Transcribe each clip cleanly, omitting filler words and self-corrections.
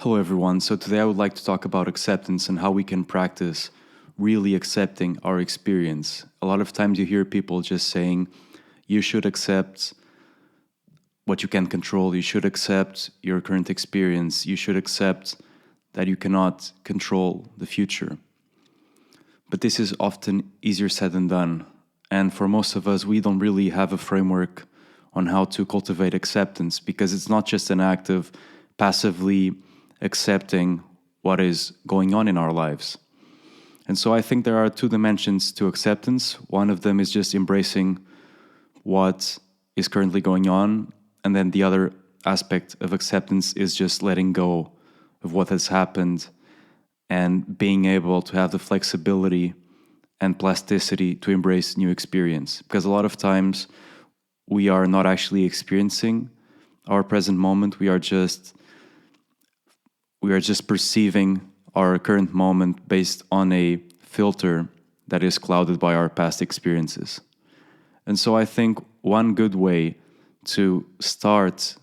Hello, everyone. So, today I would like to talk about acceptance and how we can practice really accepting our experience. A lot of times you hear people just saying, you should accept what you can control, you should accept your current experience, you should accept that you cannot control the future. But this is often easier said than done. And for most of us, we don't really have a framework on how to cultivate acceptance because it's not just an act of passively accepting what is going on in our lives. And so I think there are two dimensions to acceptance. One of them is just embracing what is currently going on. And then the other aspect of acceptance is just letting go of what has happened and being able to have the flexibility and plasticity to embrace new experience. Because a lot of times we are not actually experiencing our present moment. We are just perceiving our current moment based on a filter that is clouded by our past experiences. And so I think one good way to start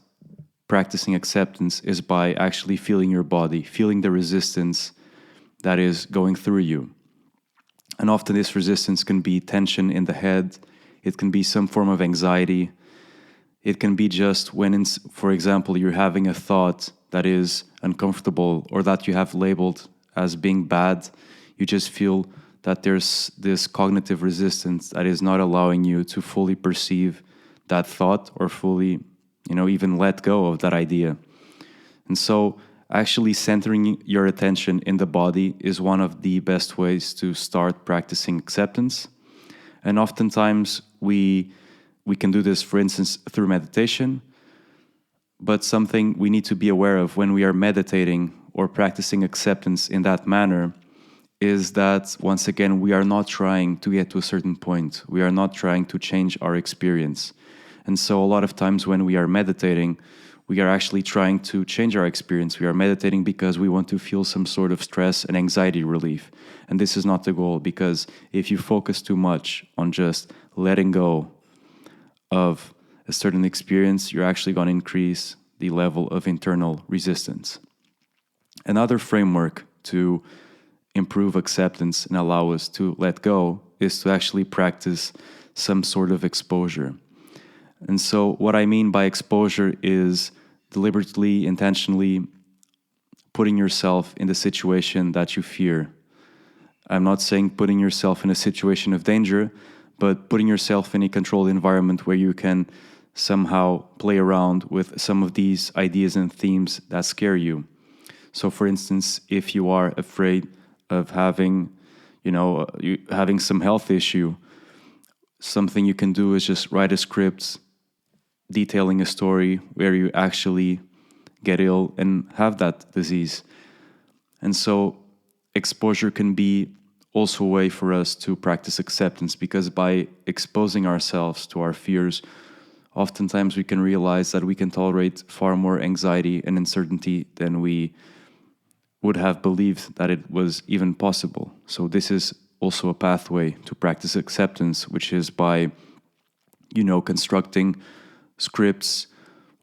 practicing acceptance is by actually feeling your body, feeling the resistance that is going through you. And often this resistance can be tension in the head, it can be some form of anxiety, it can be just when, for example, you're having a thought that is uncomfortable or that you have labeled as being bad, you just feel that there's this cognitive resistance that is not allowing you to fully perceive that thought or fully, even let go of that idea. And so actually centering your attention in the body is one of the best ways to start practicing acceptance. And oftentimes we can do this, for instance, through meditation. But something we need to be aware of when we are meditating or practicing acceptance in that manner is that, once again, we are not trying to get to a certain point. We are not trying to change our experience. And so a lot of times when we are meditating, we are actually trying to change our experience. We are meditating because we want to feel some sort of stress and anxiety relief. And this is not the goal, because if you focus too much on just letting go of a certain experience, you're actually going to increase the level of internal resistance. Another framework to improve acceptance and allow us to let go is to actually practice some sort of exposure. And so what I mean by exposure is deliberately, intentionally putting yourself in the situation that you fear. I'm not saying putting yourself in a situation of danger, but putting yourself in a controlled environment where you can somehow play around with some of these ideas and themes that scare you. So for instance, if you are afraid of having some health issue, something you can do is just write a script detailing a story where you actually get ill and have that disease. And so exposure can be also a way for us to practice acceptance, because by exposing ourselves to our fears, oftentimes we can realize that we can tolerate far more anxiety and uncertainty than we would have believed that it was even possible. So this is also a pathway to practice acceptance, which is by, constructing scripts,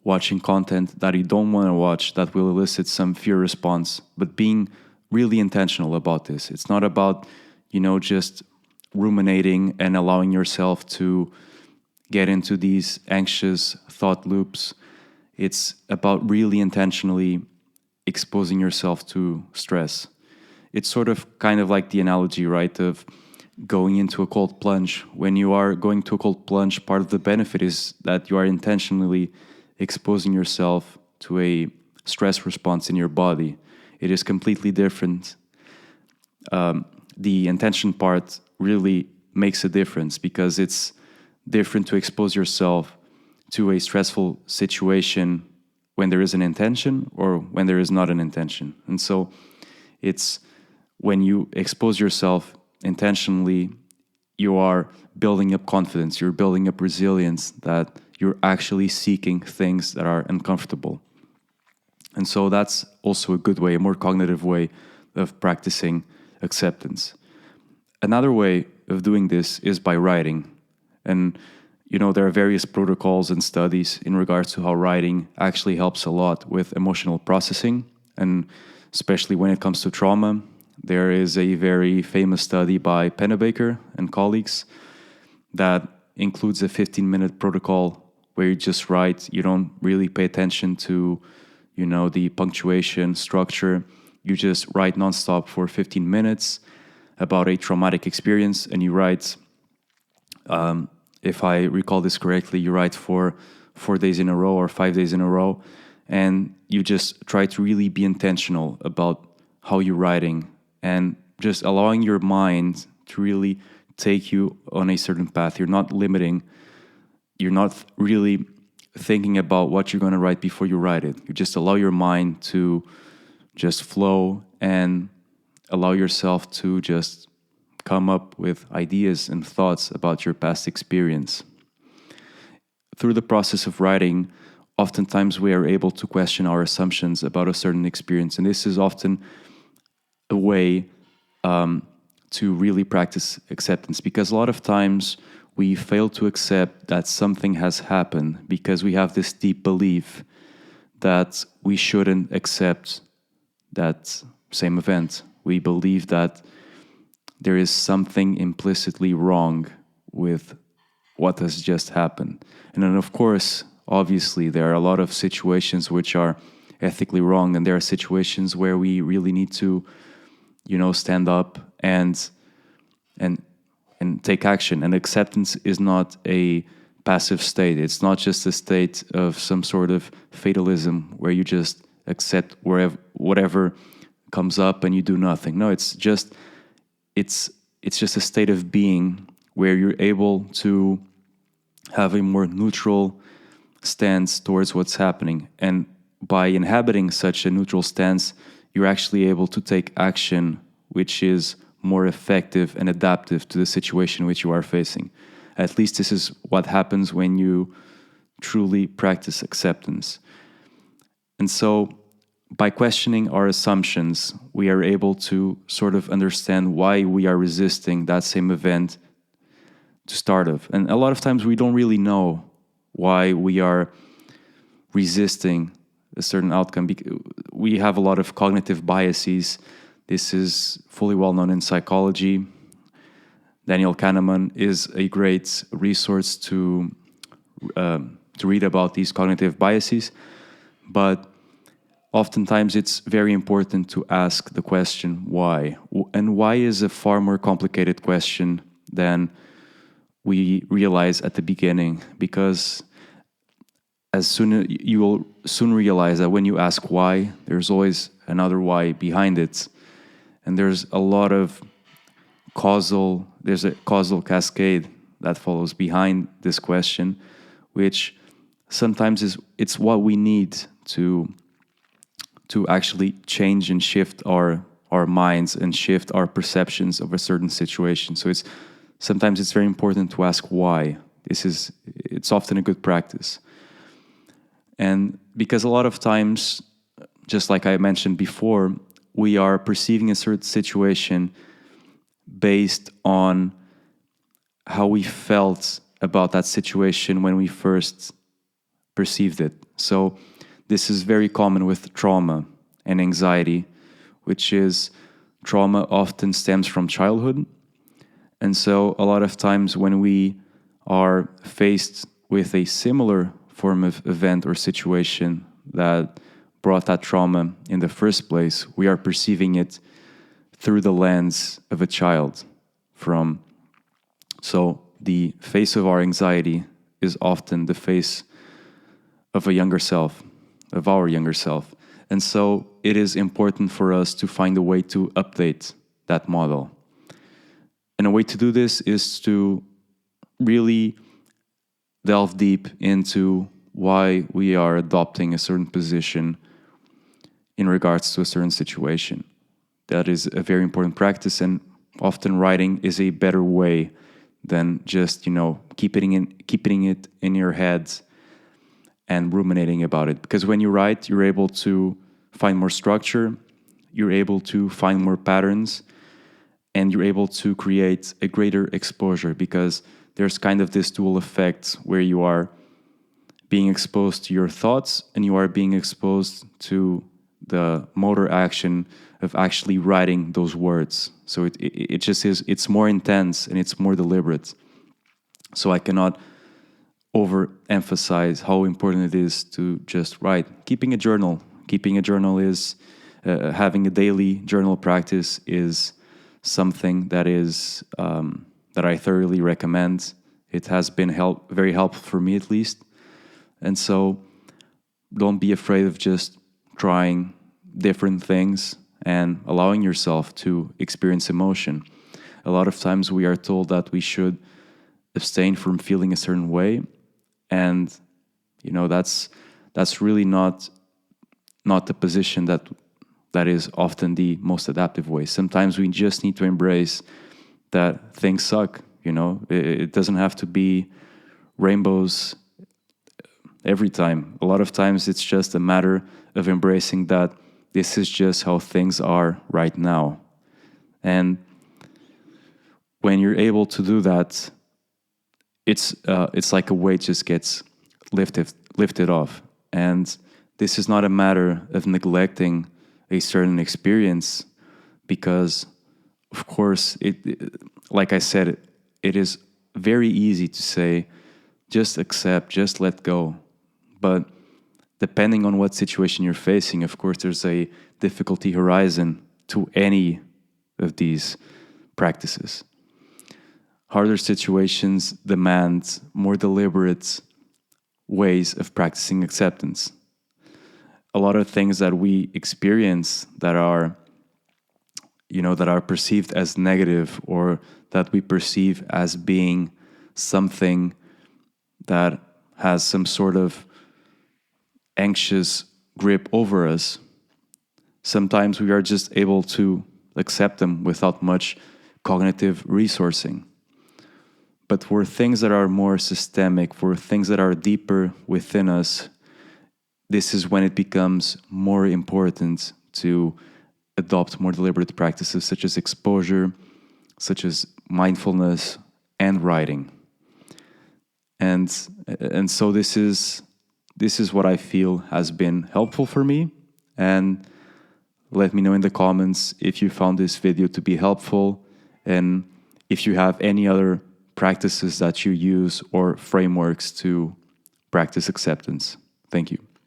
watching content that you don't want to watch that will elicit some fear response, but being really intentional about this. It's not about, just ruminating and allowing yourself to get into these anxious thought loops. It's about really intentionally exposing yourself to stress. It's sort of kind of like the analogy, right, of going into a cold plunge. When you are going to a cold plunge, part of the benefit is that you are intentionally exposing yourself to a stress response in your body. It is completely different. The intention part really makes a difference, because it's different to expose yourself to a stressful situation when there is an intention or when there is not an intention. And so it's when you expose yourself intentionally, you are building up confidence, you're building up resilience, that you're actually seeking things that are uncomfortable. And so that's also a good way, a more cognitive way of practicing acceptance. Another way of doing this is by writing. And, there are various protocols and studies in regards to how writing actually helps a lot with emotional processing. And especially when it comes to trauma, there is a very famous study by Pennebaker and colleagues that includes a 15-minute protocol where you just write. You don't really pay attention to, the punctuation, structure. You just write nonstop for 15 minutes about a traumatic experience, and you write, if I recall this correctly, you write for 4 days in a row or 5 days in a row, and you just try to really be intentional about how you're writing and just allowing your mind to really take you on a certain path. You're not limiting, you're not really thinking about what you're going to write before you write it. You just allow your mind to just flow and allow yourself to just come up with ideas and thoughts about your past experience. Through the process of writing, oftentimes we are able to question our assumptions about a certain experience. And this is often a way to really practice acceptance, because a lot of times we fail to accept that something has happened because we have this deep belief that we shouldn't accept that same event. We believe that there is something implicitly wrong with what has just happened. And then, of course, obviously, there are a lot of situations which are ethically wrong, and there are situations where we really need to, stand up and take action. And acceptance is not a passive state. It's not just a state of some sort of fatalism where you just accept whatever comes up and you do nothing. No, it's just a state of being where you're able to have a more neutral stance towards what's happening. And by inhabiting such a neutral stance, you're actually able to take action which is more effective and adaptive to the situation which you are facing. At least this is what happens when you truly practice acceptance. And so by questioning our assumptions, we are able to sort of understand why we are resisting that same event to start of. And a lot of times we don't really know why we are resisting a certain outcome. We have a lot of cognitive biases. This is fully well known in psychology. Daniel Kahneman is a great resource to read about these cognitive biases. But oftentimes it's very important to ask the question, why? And why is a far more complicated question than we realize at the beginning, because you will soon realize that when you ask why, there's always another why behind it. And there's a causal cascade that follows behind this question, which sometimes it's what we need to actually change and shift our minds and shift our perceptions of a certain situation. So sometimes it's very important to ask why. It's often a good practice. And because a lot of times, just like I mentioned before, we are perceiving a certain situation based on how we felt about that situation when we first perceived it. So this is very common with trauma and anxiety, which is trauma often stems from childhood. And so a lot of times when we are faced with a similar form of event or situation that brought that trauma in the first place, we are perceiving it through the lens of a child. So the face of our anxiety is often the face of our younger self. And so it is important for us to find a way to update that model. And a way to do this is to really delve deep into why we are adopting a certain position in regards to a certain situation. That is a very important practice, and often writing is a better way than just, keeping it in your head and ruminating about it. Because when you write, you're able to find more structure, you're able to find more patterns, and you're able to create a greater exposure, because there's kind of this dual effect where you are being exposed to your thoughts and you are being exposed to the motor action of actually writing those words. So it just is, it's more intense and it's more deliberate. So I cannot overemphasize how important it is to just write. Keeping a journal is, having a daily journal practice is something that is, that I thoroughly recommend. It has been very helpful for me, at least. And so don't be afraid of just trying different things and allowing yourself to experience emotion. A lot of times we are told that we should abstain from feeling a certain way, and that's really not the position that is often the most adaptive way. Sometimes we just need to embrace that things suck. It doesn't have to be rainbows every time. A lot of times it's just a matter of embracing that this is just how things are right now. And when you're able to do that, it's like a weight just gets lifted off. And this is not a matter of neglecting a certain experience, because of course like I said, it is very easy to say just accept, just let go. But depending on what situation you're facing, of course there's a difficulty horizon to any of these practices. Harder situations demand more deliberate ways of practicing acceptance. A lot of things that we experience that are perceived as negative, or that we perceive as being something that has some sort of anxious grip over us, sometimes we are just able to accept them without much cognitive resourcing. But for things that are more systemic, for things that are deeper within us, this is when it becomes more important to adopt more deliberate practices such as exposure, such as mindfulness, and writing. And so this is what I feel has been helpful for me. And let me know in the comments if you found this video to be helpful, and if you have any other practices that you use or frameworks to practice acceptance. Thank you.